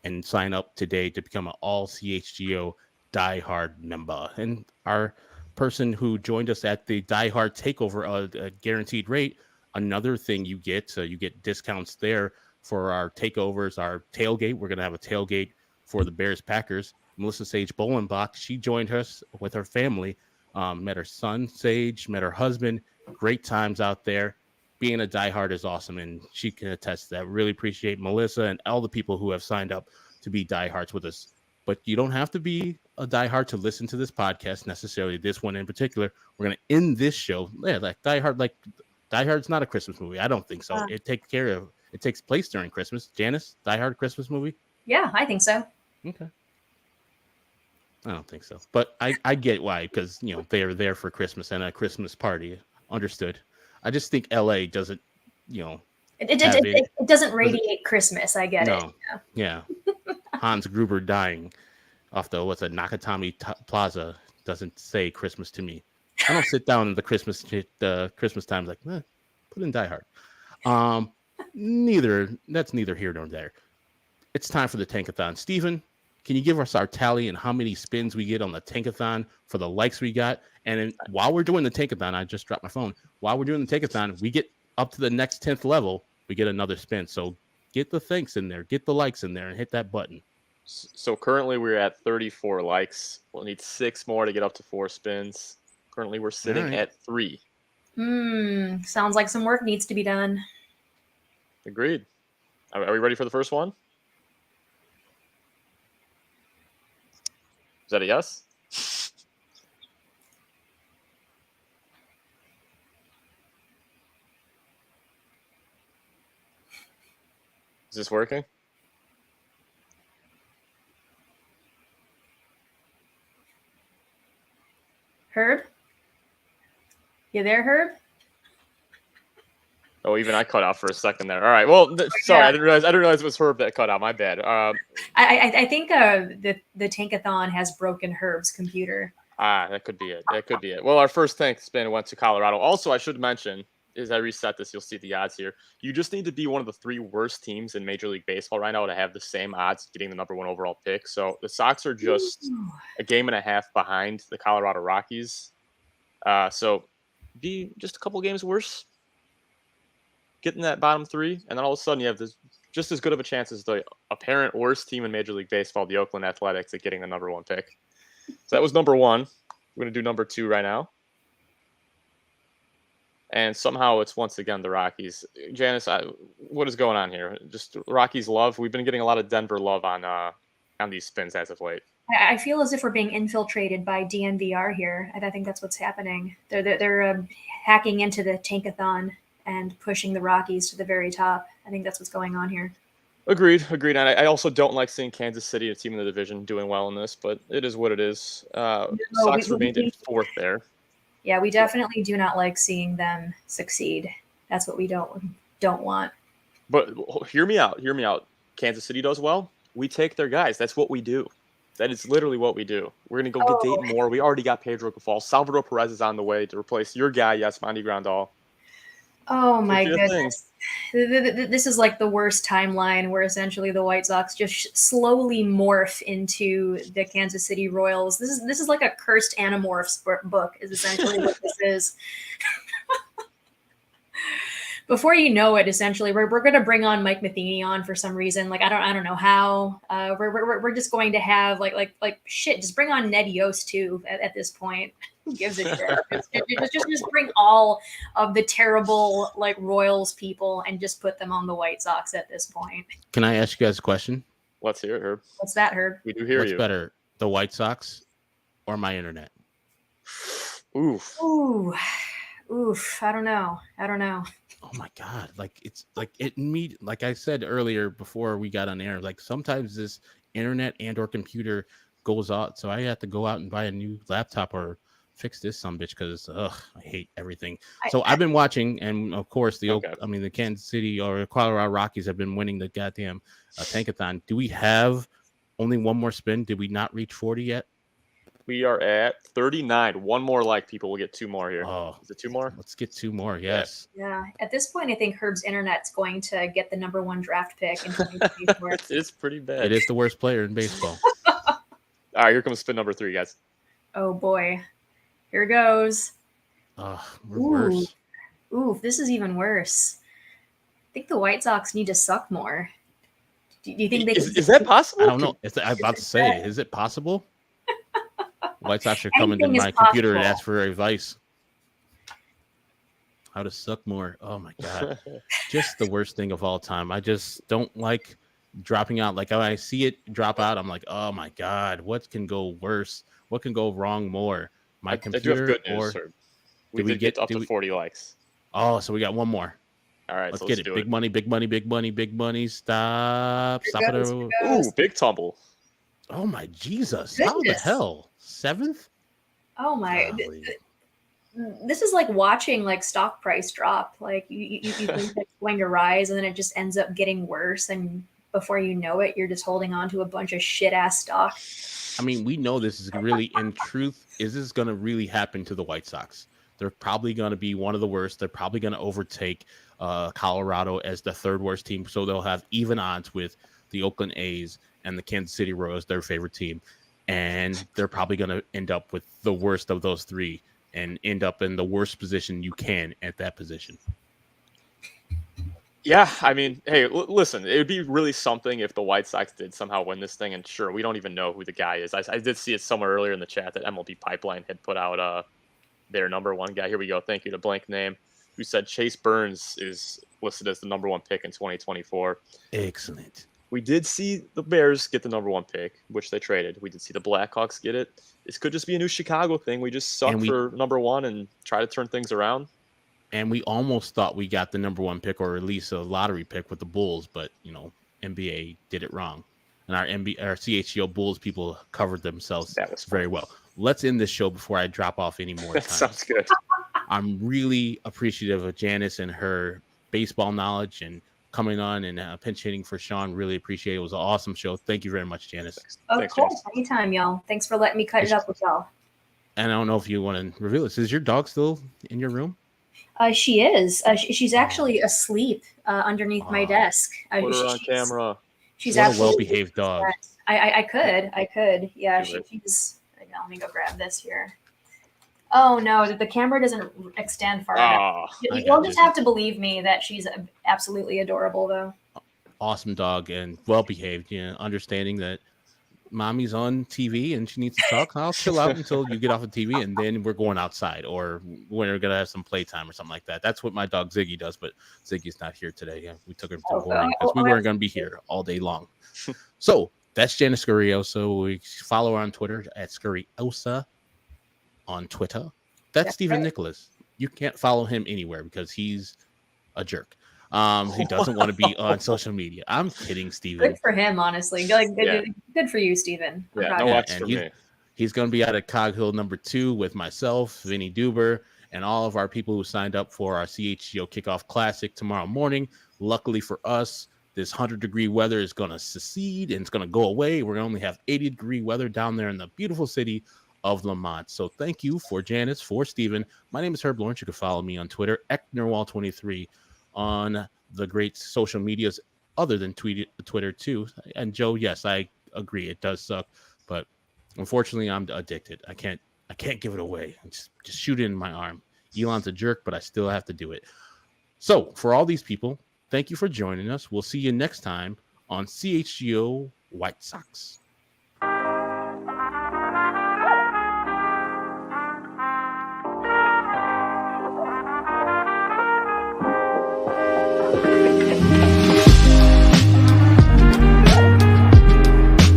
and sign up today to become an all CHGO diehard member. And our person who joined us at the diehard takeover, a guaranteed rate, another thing you get discounts there for our takeovers, our tailgate. We're going to have a tailgate for the Bears Packers. Melissa Sage Bolenbach, she joined us with her family, met her son Sage, met her husband. Great times out there. Being a diehard is awesome, and she can attest to that. Really appreciate Melissa and all the people who have signed up to be diehards with us. But you don't have to be a diehard to listen to this podcast necessarily. This one in particular, we're going to end this show. Yeah, like Die Hard's not a Christmas movie. I don't think so. It takes place during Christmas. Janice, Die Hard Christmas movie? Yeah, I think so. Okay. I don't think so. But I get why, because they are there for Christmas and a Christmas party. Understood. I just think LA doesn't, it doesn't radiate Christmas. I get it. Yeah. Hans Gruber dying off the Nakatomi Plaza doesn't say Christmas to me. I don't sit down in the Christmas time like, put in Die Hard. That's neither here nor there. It's time for the Tank-a-thon. Steven, can you give us our tally and how many spins we get on the Tank-a-thon for the likes we got? And then while we're doing the Tank-a-thon, I just dropped my phone. While we're doing the Tank-a-thon, we get up to the next 10th level, we get another spin. So get the thanks in there, get the likes in there, and hit that button. So currently we're at 34 likes. We'll need 6 more to get up to 4 spins. Currently we're sitting at 3. Sounds like some work needs to be done. Agreed. Are we ready for the first one? Is that a yes? Is this working? Herb? You there, Herb? Oh, even I cut out for a second there. All right. Well, sorry, yeah. I didn't realize it was Herb that cut out. My bad. I think the Tank-a-thon has broken Herb's computer. That could be it. Well, our first tank spin went to Colorado. Also, I should mention, as I reset this, you'll see the odds here. You just need to be one of the 3 worst teams in Major League Baseball right now to have the same odds getting the #1 overall pick. So the Sox are just a game and a half behind the Colorado Rockies. So be just a couple games worse, getting that bottom 3, and then all of a sudden you have this just as good of a chance as the apparent worst team in Major League Baseball, the Oakland Athletics, at getting the #1 pick. So that was number 1. We're going to do number 2 right now. And somehow it's once again the Rockies. Janice, what is going on here? Just Rockies love. We've been getting a lot of Denver love on these spins as of late. I feel as if we're being infiltrated by DNVR here. I think that's what's happening. They're hacking into the Tank-a-thon and pushing the Rockies to the very top. I think that's what's going on here. Agreed. And I also don't like seeing Kansas City, a team in the division, doing well in this, but it is what it is. Sox remained in 4th there. Yeah, we definitely do not like seeing them succeed. That's what we don't want. But hear me out. Kansas City does well. We take their guys. That's what we do. That is literally what we do. We're going to go get Dayton Moore. We already got Pedro Cafal. Salvador Perez is on the way to replace your guy, Yasmani Grandal. Oh my Could be a thing. goodness. This is like the worst timeline where essentially the White Sox just slowly morph into the Kansas City Royals. This is like a cursed Animorphs book is essentially what this is. Before you know it, essentially, we're going to bring on Mike Matheny on for some reason. Like I don't know how. We're just going to have like shit. Just bring on Ned Yost too. At this point, who gives a shit? Just bring all of the terrible like Royals people and just put them on the White Sox at this point. Can I ask you guys a question? Let's hear it, Herb. What's that, Herb? We do hear What's you. better, the White Sox or my internet? Oof. Oof. I don't know. Oh my God. Like it's like like I said earlier before we got on air, like sometimes this internet and or computer goes out. So I have to go out and buy a new laptop or fix this sumbitch because I hate everything. So I've been watching, and of course the Kansas City or Colorado Rockies have been winning the goddamn Tank-a-thon. Do we have only one more spin? Did we not reach 40 yet? We are at 39. One more like people. We'll get two more here. Oh, is it two more? Let's get two more. Yes. Yeah. At this point, I think Herb's internet's going to get the #1 draft pick in 2024. It's pretty bad. It is the worst player in baseball. All right, here comes spin number 3, guys. Oh boy, here goes. We're worse. Ooh, this is even worse. I think the White Sox need to suck more. Do you think they? Is that possible? I don't know. I'm about to say, is it possible? White Sox should come into my computer and ask for advice. How to suck more. Oh my God. Just the worst thing of all time. I just don't like dropping out. Like when I see it drop out, I'm like, oh my God, what can go worse? What can go wrong more? My computer I do have good news, sir. We did get up to 40 likes. Oh, so we got one more. All right, let's so get it. Big money, big money, big money, big money. Stop it. Ooh, big tumble. Oh my Jesus. Goodness. How the hell? 7th? Oh my. This is like watching like stock price drop. Like you think it's going to rise and then it just ends up getting worse. And before you know it, you're just holding on to a bunch of shit ass stock. I mean, we know this is really, in truth, is this going to really happen to the White Sox? They're probably going to be one of the worst. They're probably going to overtake Colorado as the 3rd worst team. So they'll have even odds with the Oakland A's and the Kansas City Royals, their favorite team. And they're probably going to end up with the worst of those 3 and end up in the worst position you can at that position. Yeah, I mean, hey, listen, it would be really something if the White Sox did somehow win this thing. And sure, we don't even know who the guy is. I did see it somewhere earlier in the chat that MLB Pipeline had put out their #1 guy. Here we go. Thank you to blank name, who said Chase Burns is listed as the #1 pick in 2024. Excellent. We did see the Bears get the #1 pick, which they traded. We did see the Blackhawks get it. This could just be a new Chicago thing. We just suck for #1 and try to turn things around. And we almost thought we got the #1 pick or at least a lottery pick with the Bulls, but NBA did it wrong. And our CHGO Bulls people covered themselves very well. Let's end this show before I drop off any more time. Sounds good. I'm really appreciative of Janice and her baseball knowledge and coming on and pinch hitting for Sean. Really appreciate it. It was an awesome show. Thank you very much, Janice. Of course, anytime, y'all. Thanks for letting me cut it up with y'all. And I don't know if you want to reveal this. Is your dog still in your room? She is. She's actually asleep underneath my desk. Put her on camera. She's what a well-behaved dog. I could. Yeah, she's. Let me go grab this here. Oh no, the camera doesn't extend far enough. You'll just have to believe me that she's absolutely adorable, though. Awesome dog and well-behaved. Understanding that mommy's on TV and she needs to talk. I'll chill out until you get off the TV, and then we're going outside or we're gonna have some playtime or something like that. That's what my dog Ziggy does, but Ziggy's not here today. Yeah, we took him to boarding because we weren't gonna be here all day long. So that's Janice Scurio. So we follow her on Twitter at Scuriosa on Twitter. That's Stephen Nicholas. You can't follow him anywhere because he's a jerk. He doesn't want to be on social media. I'm kidding, Steven. Good for him, honestly. Good for you, Steven. Yeah, no watch for me. He's going to be out at Cog Hill #2 with myself, Vinnie Duber, and all of our people who signed up for our CHGO Kickoff Classic tomorrow morning. Luckily for us, this 100-degree weather is going to secede and it's going to go away. We're going to only have 80-degree weather down there in the beautiful city of Lamont. So thank you for Janice, for Steven. My name is Herb Lawrence. You can follow me on Twitter, @Nerwall23, on the great social medias other than Twitter too. And Joe, yes, I agree. It does suck, but unfortunately I'm addicted. I can't give it away. Just shoot it in my arm. Elon's a jerk, but I still have to do it. So for all these people, thank you for joining us. We'll see you next time on CHGO White Sox.